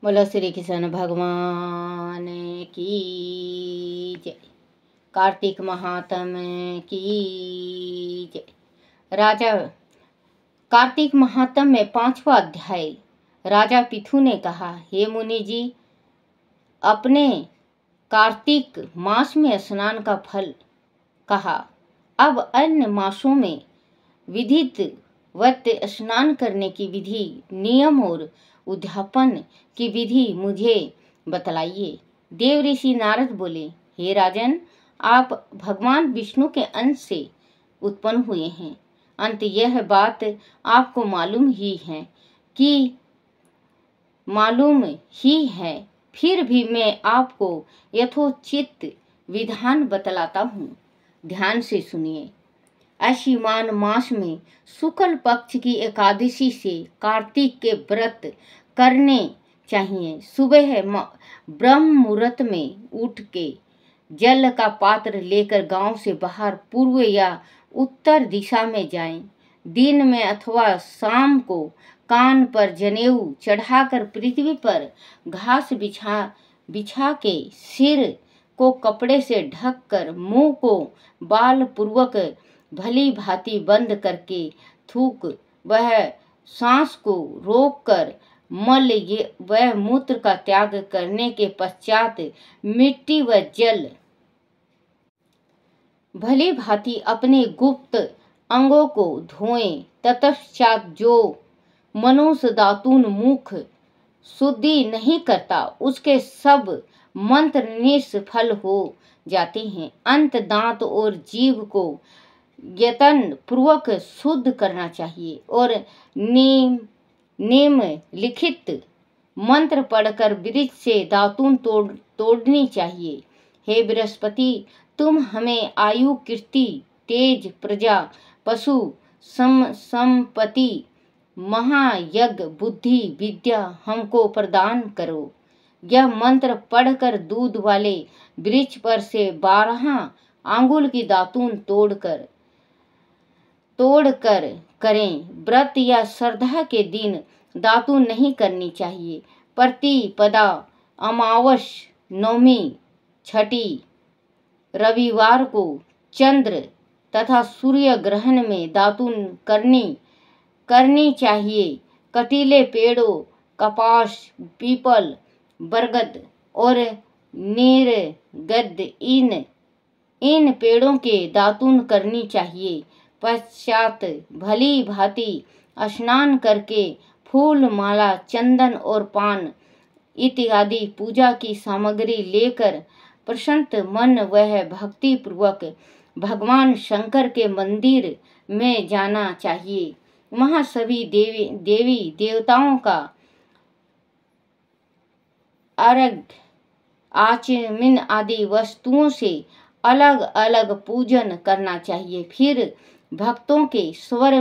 बोलो श्री कृष्ण भगवान की जय। कार्तिक महात्म्य की जय। राजा कार्तिक महात्म्य में 5वां अध्याय। राजा पिथु ने कहा, हे मुनि जी, अपने कार्तिक मास में स्नान का फल कहा। अब अन्य मासों में विधित वत स्नान करने की विधि, नियम और उद्यापन की विधि मुझे बतलाइए। देव ऋषि नारद बोले, हे राजन, आप भगवान विष्णु के अंश से उत्पन्न हुए हैं। अंत यह बात आपको मालूम ही है, फिर भी मैं आपको यथोचित विधान बतलाता हूँ। ध्यान से सुनिए। आश्विन मास में शुक्ल पक्ष की एकादशी से कार्तिक के व्रत करने चाहिए। सुबह ब्रह्म मुहूर्त में उठ के जल का पात्र लेकर गांव से बाहर पूर्व या उत्तर दिशा में जाएं। दिन में अथवा शाम को कान पर जनेऊ चढ़ाकर पृथ्वी पर घास बिछा के सिर को कपड़े से ढककर मुंह को बाल पूर्वक भली भांति बंद करके थूक वह सांस को रोककर मल व मूत्र का त्याग करने के पश्चात मिट्टी व जल भली भांति अपने गुप्त अंगों को धोएं। तत्पश्चात जो मनुष्य दातून मुख शुद्धि नहीं करता, उसके सब मंत्र निष्फल हो जाते हैं। अंत दांत और जीभ को यत्न पूर्वक शुद्ध करना चाहिए और निम्न लिखित मंत्र पढ़कर वृक्ष से दातून तोड़नी चाहिए। हे बृहस्पति, तुम हमें आयु, कीर्ति, तेज, प्रजा, पशु संपत्ति, महायज्ञ, बुद्धि, विद्या हमको प्रदान करो। यह मंत्र पढ़कर दूध वाले वृक्ष पर से 12 आंगुल की दातून तोड़कर करें। व्रत या श्रद्धा के दिन दातून नहीं करनी चाहिए। प्रतिपदा, अमावस, नवमी, छठी, रविवार को चंद्र तथा सूर्य ग्रहण में दातून करनी चाहिए। कटीले पेड़ों, कपास, पीपल, बरगद और नीरगद इन पेड़ों के दातून करनी चाहिए। पश्चात भली भांति स्नान करके फूल, माला, चंदन और पान इत्यादि पूजा की सामग्री लेकर प्रसन्न मन वह भक्ति पूर्वक भगवान शंकर के मंदिर में जाना चाहिए। वहां सभी देवी देवताओं का अर्घ्य, आचमन आदि वस्तुओं से अलग अलग पूजन करना चाहिए। फिर भक्तों के स्वर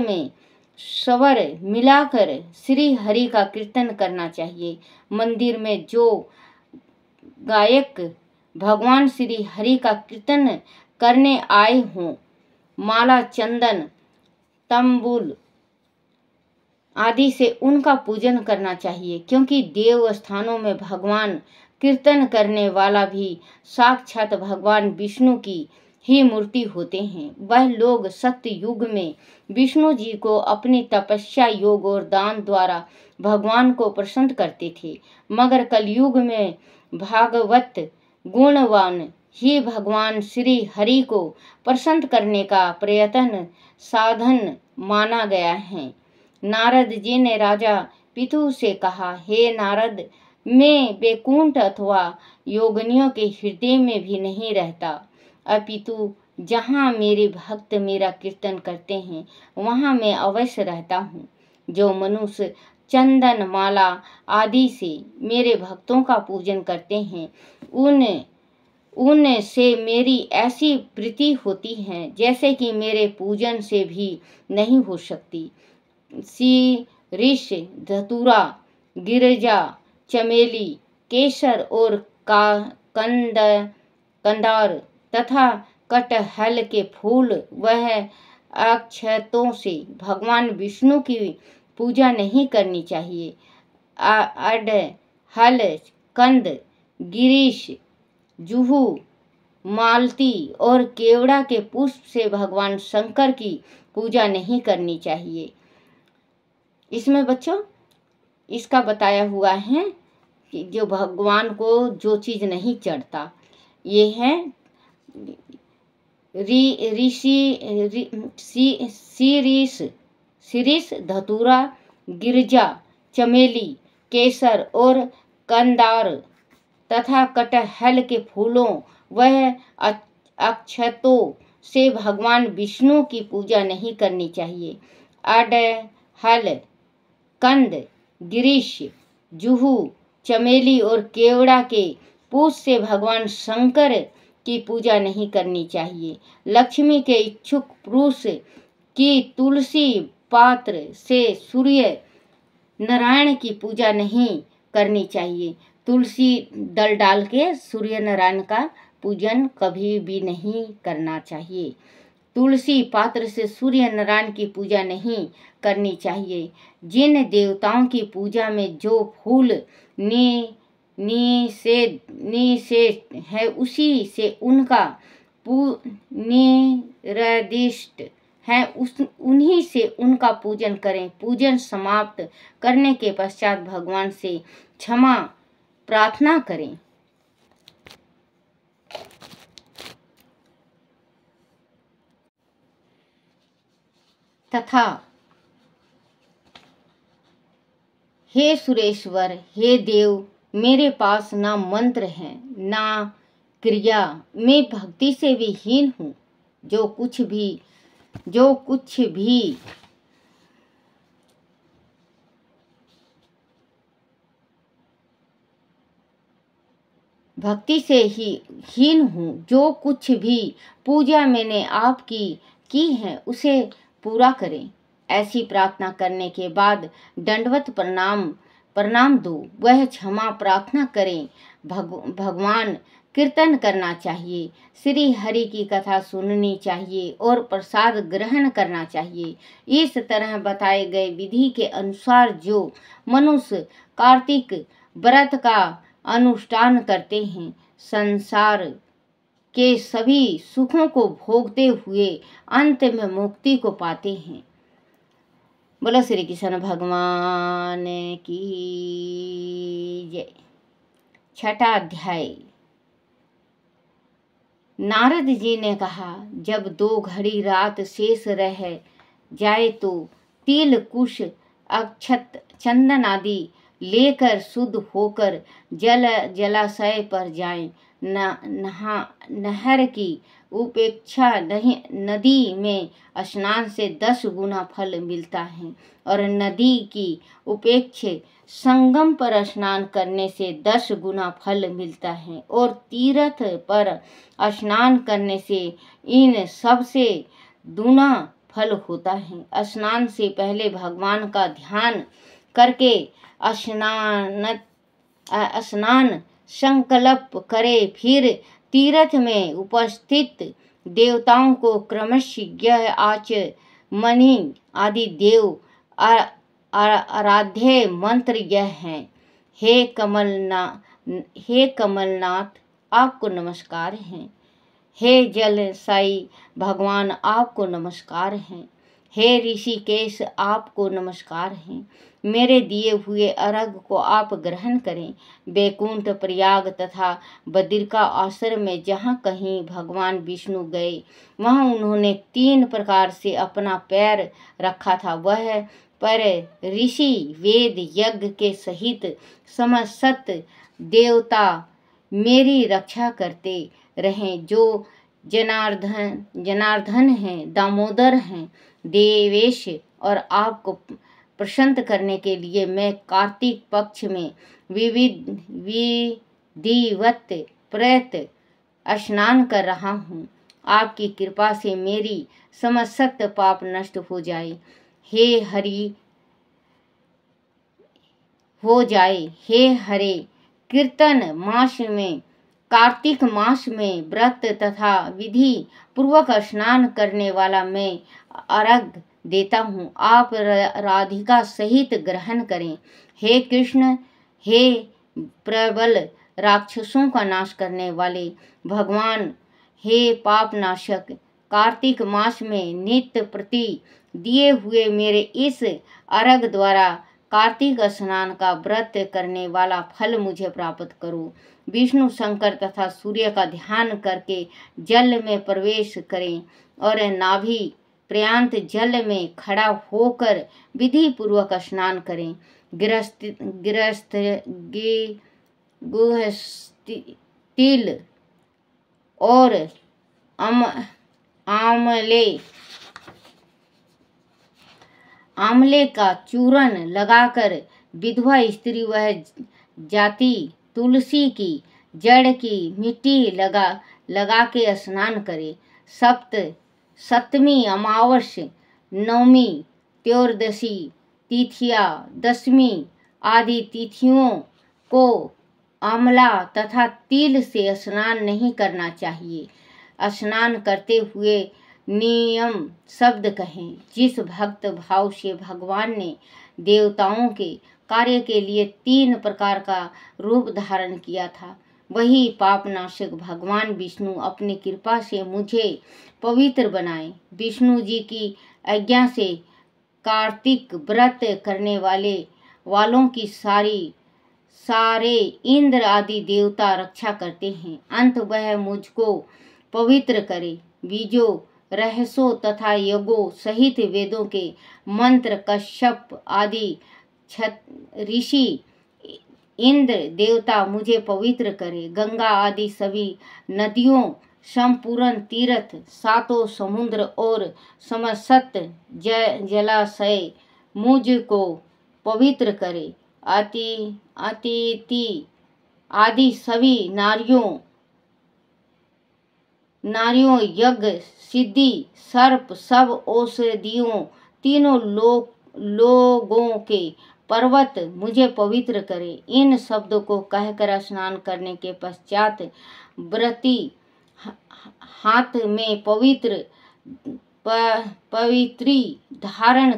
मिलाकर श्री हरि का कीर्तन करना चाहिए। मंदिर में जो गायक भगवान श्री हरि का कीर्तन करने आए हों, माला, चंदन, तंबूल आदि से उनका पूजन करना चाहिए, क्योंकि देव स्थानों में भगवान कीर्तन करने वाला भी साक्षात भगवान विष्णु की ही मूर्ति होते हैं। वह लोग सत्य युग में विष्णु जी को अपनी तपस्या, योग और दान द्वारा भगवान को प्रसन्न करते थे, मगर कलयुग में भागवत गुणवान ही भगवान श्री हरि को प्रसन्न करने का प्रयत्न साधन माना गया है। नारद जी ने राजा पितु से कहा, हे नारद, मैं वैकुंठ अथवा योगिनियों के हृदय में भी नहीं रहता, अपितु जहाँ मेरे भक्त मेरा कीर्तन करते हैं वहाँ मैं अवश्य रहता हूँ। जो मनुष्य चंदन, माला आदि से मेरे भक्तों का पूजन करते हैं, उनसे मेरी ऐसी प्रीति होती है जैसे कि मेरे पूजन से भी नहीं हो सकती। शीश, धतूरा, गिरजा, चमेली, केसर और कंदार तथा कटहल के फूल वह अक्षतों से भगवान विष्णु की पूजा नहीं करनी चाहिए। हल, कंद, गिरीश, जुहू, मालती और केवड़ा के पुष्प से भगवान शंकर की पूजा नहीं करनी चाहिए। इसमें बच्चों इसका बताया हुआ है कि जो भगवान को जो चीज़ नहीं चढ़ता, ये है शीरीष, धतूरा, गिरजा, चमेली, केसर और कंदार तथा कटहल के फूलों वह अक्षतों से भगवान विष्णु की पूजा नहीं करनी चाहिए। अड़हल, कंद, गिरीश, जुहू, चमेली और केवड़ा के पुष्प से भगवान शंकर की पूजा नहीं करनी चाहिए। लक्ष्मी के इच्छुक पुरुष की तुलसी पात्र से सूर्य नारायण की पूजा नहीं करनी चाहिए। तुलसी दल डाल के सूर्य नारायण का पूजन कभी भी नहीं करना चाहिए। तुलसी पात्र से सूर्य नारायण की पूजा नहीं करनी चाहिए। जिन देवताओं की पूजा में जो फूल निषेध है उसी से उनका निर्दिष्ट है उन्हीं से उनका पूजन करें। पूजन समाप्त करने के पश्चात भगवान से क्षमा प्रार्थना करें। तथा हे सुरेश्वर, हे देव, मेरे पास ना मंत्र है ना क्रिया, मैं भक्ति से भी हीन हूँ। जो कुछ भी भक्ति से ही हीन हूँ। जो कुछ भी पूजा मैंने आपकी की है उसे पूरा करें। ऐसी प्रार्थना करने के बाद दंडवत प्रणाम दो। वह क्षमा प्रार्थना करें। भगवान कीर्तन करना चाहिए, श्री हरि की कथा सुननी चाहिए और प्रसाद ग्रहण करना चाहिए। इस तरह बताए गए विधि के अनुसार जो मनुष्य कार्तिक व्रत का अनुष्ठान करते हैं, संसार के सभी सुखों को भोगते हुए अंत में मुक्ति को पाते हैं। बोलो श्री कृष्ण भगवान की जय। छठा अध्याय। नारद जी ने कहा, जब 2 घड़ी रात शेष रह जाए तो तिल, कुश, अक्षत, चंदन आदि लेकर शुद्ध होकर जलाशय पर जाएं। नहर की उपेक्षा नहीं, नदी में स्नान से 10 गुना फल मिलता है और नदी की उपेक्षा संगम पर स्नान करने से 10 गुना फल मिलता है और तीर्थ पर स्नान करने से इन सबसे दूना फल होता है। स्नान से पहले भगवान का ध्यान करके स्नान संकल्प करे। फिर तीर्थ में उपस्थित देवताओं को क्रमशः आचमनी आदि देव आराध्य मंत्र यह है। हे कमलनाथ, आपको नमस्कार है। हे जलसाई भगवान, आपको नमस्कार है। हे ऋषिकेश, आपको नमस्कार है। मेरे दिए हुए अर्घ को आप ग्रहण करें। बैकुंठ, प्रयाग तथा बद्रिका आश्रम में जहाँ कहीं भगवान विष्णु गए वहाँ उन्होंने 3 प्रकार से अपना पैर रखा था। वह पर ऋषि वेद यज्ञ के सहित समस्त देवता मेरी रक्षा करते रहें। जो जनार्दन हैं, दामोदर हैं, देवेश और आपको प्रसन्न करने के लिए मैं कार्तिक पक्ष में विधिवत प्रेत स्नान कर रहा हूँ। आपकी कृपा से मेरी समस्त पाप नष्ट हो जाए। हे हरे कीर्तन मास में, कार्तिक मास में व्रत तथा विधि पूर्वक स्नान करने वाला मैं अर्घ देता हूँ। आप राधिका सहित ग्रहण करें। हे कृष्ण, हे प्रबल राक्षसों का नाश करने वाले भगवान, हे पाप नाशक, कार्तिक मास में नित्य प्रति दिए हुए मेरे इस अर्घ द्वारा कार्तिक स्नान का व्रत करने वाला फल मुझे प्राप्त करो। विष्णु, शंकर तथा सूर्य का ध्यान करके जल में प्रवेश करें और नाभि पर्यंत जल में खड़ा होकर विधि पूर्वक स्नान करें। तिल और आंवले का चूर्ण लगाकर विधवा स्त्री वह जाति तुलसी की जड़ की मिट्टी लगा के स्नान करे। सप्तमी, अमावस्या, नवमी, त्रयोदशी तिथिया, दशमी आदि तिथियों को आंवला तथा तिल से स्नान नहीं करना चाहिए। स्नान करते हुए नियम शब्द कहें। जिस भक्त भाव से भगवान ने देवताओं के कार्य के लिए 3 प्रकार का रूप धारण किया था, वही पापनाशक भगवान विष्णु अपनी कृपा से मुझे पवित्र बनाए। विष्णु जी की आज्ञा से कार्तिक व्रत करने वालों की सारे इंद्र आदि देवता रक्षा करते हैं। अंत वह मुझको पवित्र करे। बीजों, रहस्यों तथा यज्ञों सहित वेदों के मंत्र कश्यप आदि ऋषि इंद्र देवता मुझे पवित्र करे। गंगा आदि सभी नदियों, संपूर्ण तीर्थ, 7 समुद्र और समस्त जलाशय मुझको पवित्र करे। अतिथि आदि सभी नारियों, यज्ञ, सिद्धि, सर्प, सब औषधियों, तीनों लोगों के पर्वत मुझे पवित्र करे। इन शब्दों को कहकर स्नान करने के पश्चात व्रती हाथ में पवित्री धारण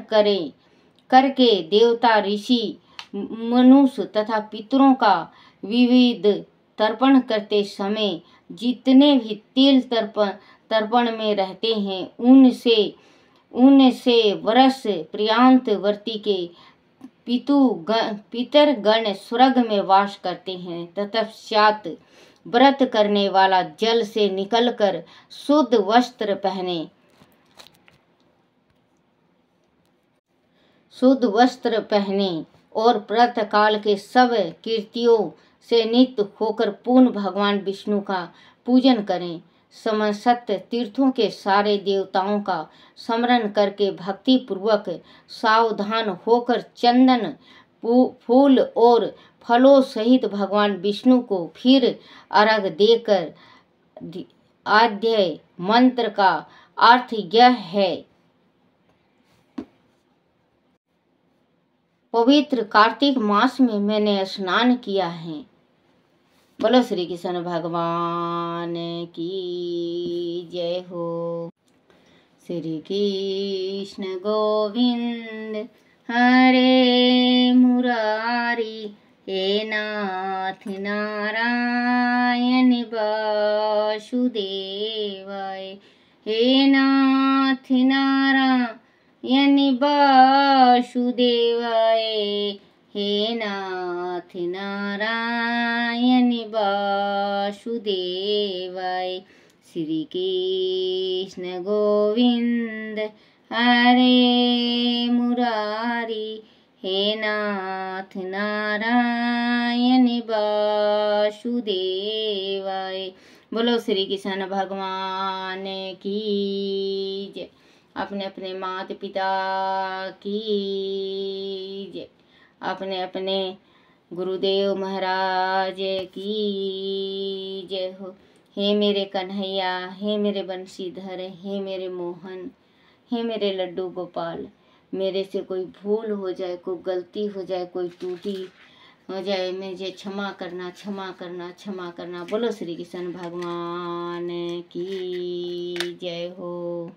करके देवता, ऋषि, मनुष्य तथा पितरों का विविध तर्पण करते समय जितने भी तिल तर्पण में रहते हैं उनसे वर्ष पर्यंत व्रती के पितरगण स्वर्ग में वास करते हैं। तत्पश्चात व्रत करने वाला जल से निकलकर शुद्ध वस्त्र पहने और प्रातःकाल के सब कीर्तियों से नित्य होकर पूर्ण भगवान विष्णु का पूजन करें। समस्त तीर्थों के सारे देवताओं का स्मरण करके भक्ति पूर्वक सावधान होकर चंदन, फूल और फलों सहित भगवान विष्णु को फिर अर्घ देकर आद्य मंत्र का अर्थ यह है: पवित्र कार्तिक मास में मैंने स्नान किया है। बोलो श्री कृष्ण भगवान की जय हो। श्री कृष्ण गोविंद हरे मुरारी, हे नाथ नारायण वासुदेवाय, हे नाथ नारायण वासुदेवाय, हे नाथ नारायण वासुदेवाय। श्री कृष्ण गोविंद हरे मुरारी, हे नाथ नारायण वासुदेवाय। बोलो श्री कृष्ण भगवान की जय। अपने अपने माता पिता की जय। अपने अपने गुरुदेव महाराज की जय हो। हे मेरे कन्हैया, हे मेरे बंशीधर, हे मेरे मोहन, हे मेरे लड्डू गोपाल, मेरे से कोई भूल हो जाए, कोई गलती हो जाए, कोई त्रुटि हो जाए, मुझे क्षमा करना, क्षमा करना, क्षमा करना। बोलो श्री कृष्ण भगवान की जय हो।